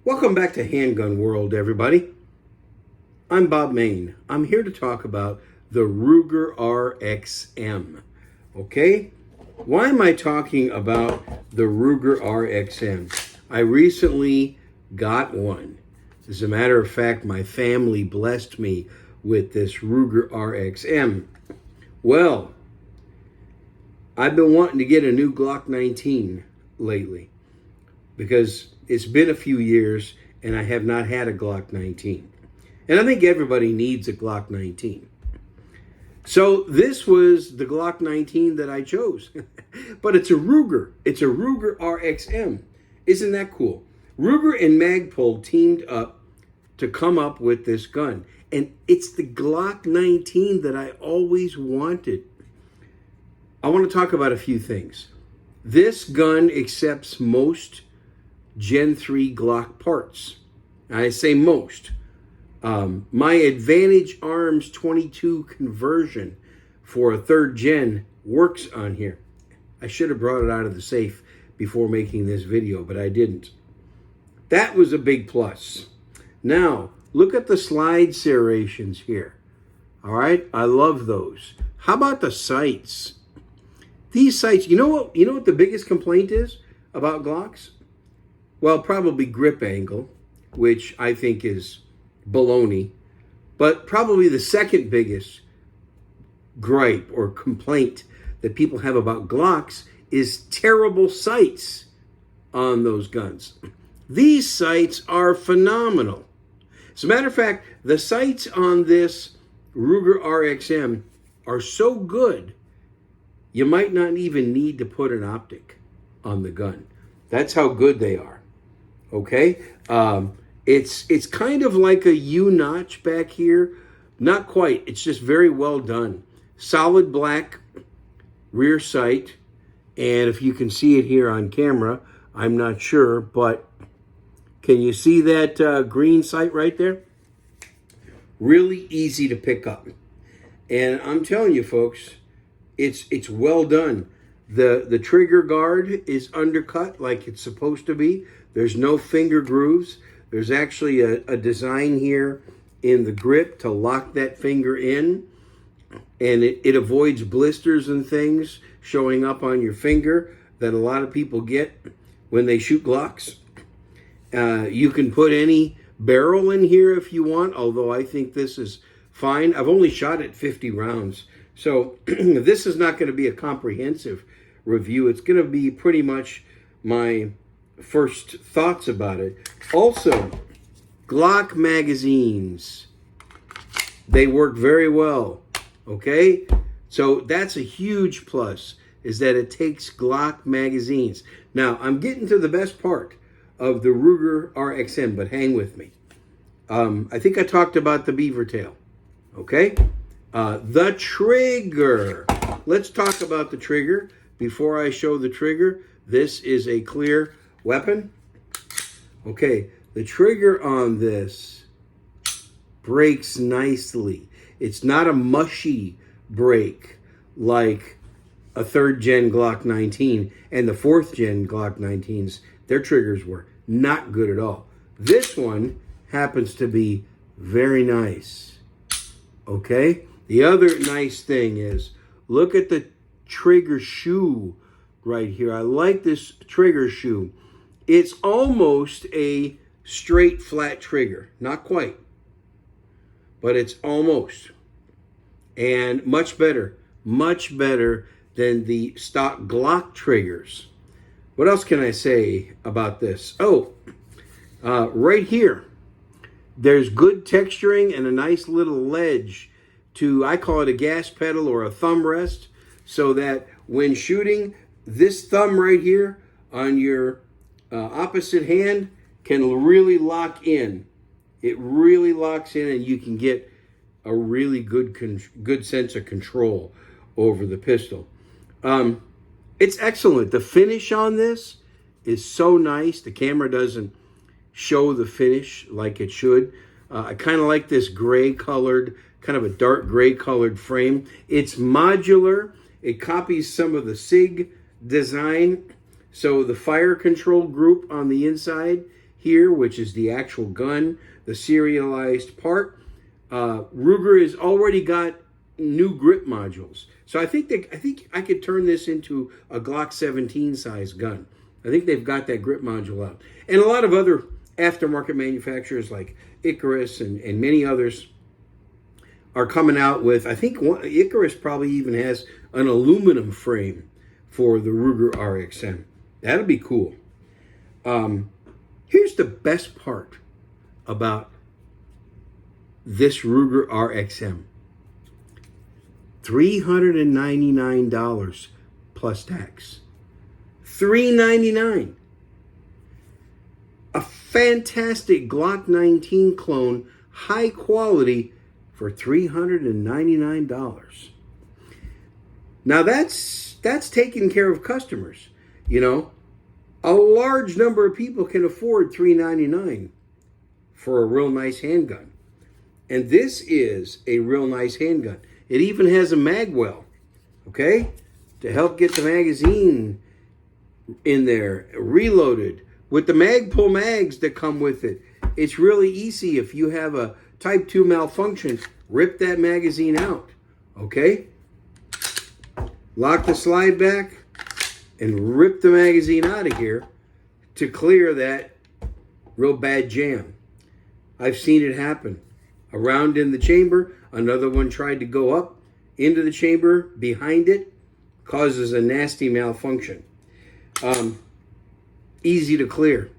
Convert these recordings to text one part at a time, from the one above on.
Welcome back to Handgun World, everybody. I'm Bob Main. I'm here to talk about the Ruger RXM. Okay? Why am I talking about the Ruger RXM? I recently got one. As a matter of fact, my family blessed me with this Ruger RXM. Well, I've been wanting to get a new Glock 19 lately because it's been a few years and I have not had a Glock 19. And I think everybody needs a Glock 19. So this was the Glock 19 that I chose. But it's a Ruger. It's a Ruger RXM. Isn't that cool? Ruger and Magpul teamed up to come up with this gun. And it's the Glock 19 that I always wanted. I want to talk about a few things. This gun accepts most Gen 3 Glock parts. I say most. My Advantage Arms 22 conversion for a 3rd gen works on here. I should have brought it out of the safe before making this video, but I didn't. That was a big plus. Now, look at the slide serrations here. All right, I love those. How about the sights? These sights, you know what the biggest complaint is about Glocks? Well, probably grip angle, which I think is baloney. But probably the second biggest gripe or complaint that people have about Glocks is terrible sights on those guns. These sights are phenomenal. As a matter of fact, the sights on this Ruger RXM are so good, you might not even need to put an optic on the gun. That's how good they are. Okay? It's kind of like a U-notch back here. Not quite. It's just very well done. Solid black rear sight. And if you can see it here on camera, I'm not sure, but can you see that green sight right there? Really easy to pick up. And I'm telling you, folks, it's well done. The trigger guard is undercut like it's supposed to be. There's no finger grooves. There's actually a design here in the grip to lock that finger in. And it avoids blisters and things showing up on your finger that a lot of people get when they shoot Glocks. You can put any barrel in here if you want, although I think this is fine. I've only shot it 50 rounds. So this is not going to be a comprehensive review. It's going to be pretty much my first thoughts about it. Also, Glock magazines. They work very well. Okay? So that's a huge plus, is that it takes Glock magazines. Now, I'm getting to the best part of the Ruger RXM, but hang with me. I think I talked about the beaver tail. Okay? The trigger. Let's talk about the trigger. Before I show the trigger, this is a clear weapon. Okay, the trigger on this breaks nicely. It's not a mushy break like a 3rd gen Glock 19 and the 4th gen Glock 19s. Their triggers were not good at all. This one happens to be very nice. Okay? The other nice thing is, look at the trigger shoe right here. I like this trigger shoe. It's almost a straight flat trigger. Not quite, but it's almost. And much better than the stock Glock triggers. What else can I say about this? Oh, right here, there's good texturing and a nice little ledge to, I call it a gas pedal or a thumb rest, so that when shooting, this thumb right here on your opposite hand can really lock in. It really locks in, and you can get a really good sense of control over the pistol. It's excellent. The finish on this is so nice. The camera doesn't show the finish like it should. I kind of like this gray colored, kind of a dark gray colored frame. It's modular. It copies some of the SIG design. So the fire control group on the inside here, which is the actual gun, the serialized part. Ruger has already got new grip modules. So I think I could turn this into a Glock 17 size gun. I think they've got that grip module out. And a lot of other aftermarket manufacturers like Icarus and many others are coming out with, I think Icarus probably even has an aluminum frame for the Ruger RXM. That'll be cool. Here's the best part about this Ruger RXM. $399 plus tax. $399. A fantastic Glock 19 clone, high quality, for $399. Now that's taking care of customers. You know, a large number of people can afford $399 for a real nice handgun. And this is a real nice handgun. It even has a mag well, okay, to help get the magazine in there, reloaded, with the mag pull mags that come with it. It's really easy. If you have a type 2 malfunction, rip that magazine out, okay? Lock the slide back and rip the magazine out of here to clear that real bad jam. I've seen it happen. A round in the chamber, another one tried to go up into the chamber behind it, causes a nasty malfunction. Easy to clear.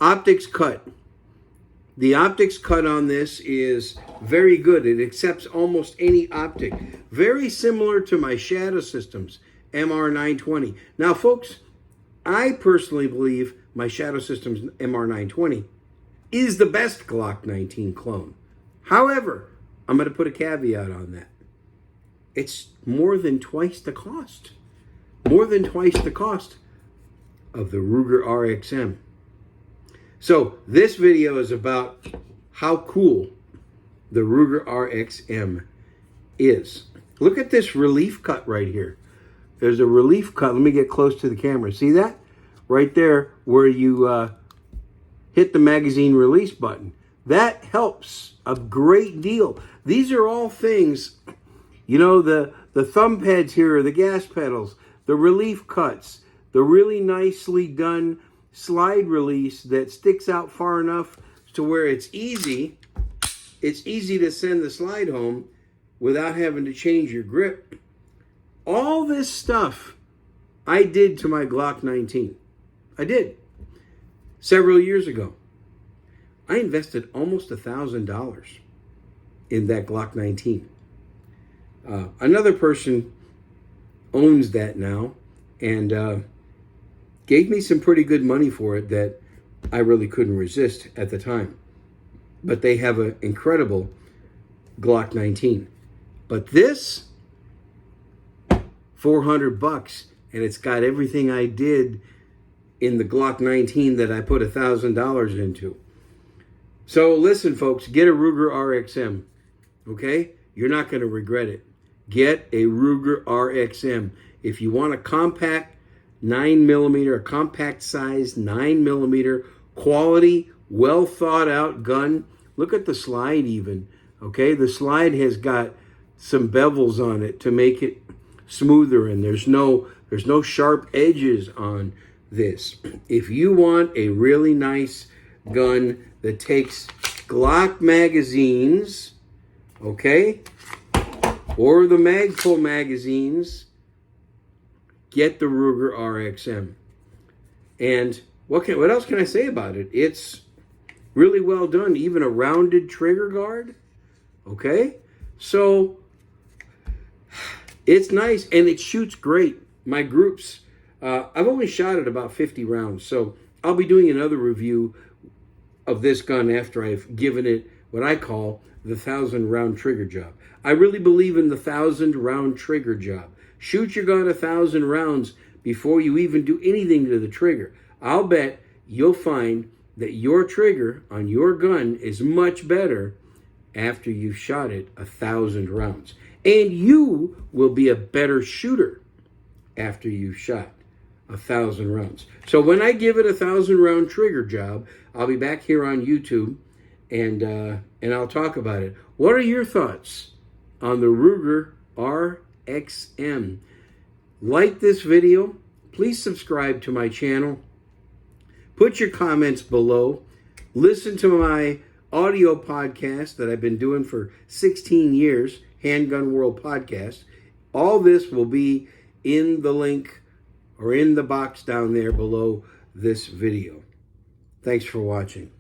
Optics cut. The optics cut on this is very good. It accepts almost any optic. Very similar to my Shadow Systems MR920. Now, folks, I personally believe my Shadow Systems MR920 is the best Glock 19 clone. However, I'm going to put a caveat on that. It's more than twice the cost. More than twice the cost of the Ruger RXM. So this video is about how cool the Ruger RXM is. Look at this relief cut right here. There's a relief cut. Let me get close to the camera. See that? Right there where you hit the magazine release button. That helps a great deal. These are all things, you know, the thumb pads here, the gas pedals, the relief cuts, the really nicely done slide release that sticks out far enough to where it's easy to send the slide home without having to change your grip. All this stuff I did to my Glock 19. I did. Several years ago. I invested almost $1,000 in that Glock 19. Another person owns that now and gave me some pretty good money for it that I really couldn't resist at the time. But they have an incredible Glock 19. But this, $400, and it's got everything I did in the Glock 19 that I put $1,000 into. So listen, folks, get a Ruger RXM, okay? You're not going to regret it. Get a Ruger RXM. If you want a compact 9mm, a compact size 9mm, quality, well thought out gun. Look at the slide even, okay? The slide has got some bevels on it to make it smoother, and there's no sharp edges on this. If you want a really nice gun that takes Glock magazines, okay, or the Magpul magazines, get the Ruger RXM. And what else can I say about it? It's really well done, even a rounded trigger guard, okay? So it's nice, and it shoots great. My groups, I've only shot it about 50 rounds, so I'll be doing another review of this gun after I've given it what I call the 1,000-round trigger job. I really believe in the 1,000-round trigger job. Shoot your gun 1,000 rounds before you even do anything to the trigger. I'll bet you'll find that your trigger on your gun is much better after you've shot it 1,000 rounds. And you will be a better shooter after you've shot 1,000 rounds. So when I give it a 1,000 round trigger job, I'll be back here on YouTube and I'll talk about it. What are your thoughts on the Ruger RXM? Like this video. Please subscribe to my channel. Put your comments below. Listen to my audio podcast that I've been doing for 16 years, Handgun World Podcast. All this will be in the link or in the box down there below this video. Thanks for watching.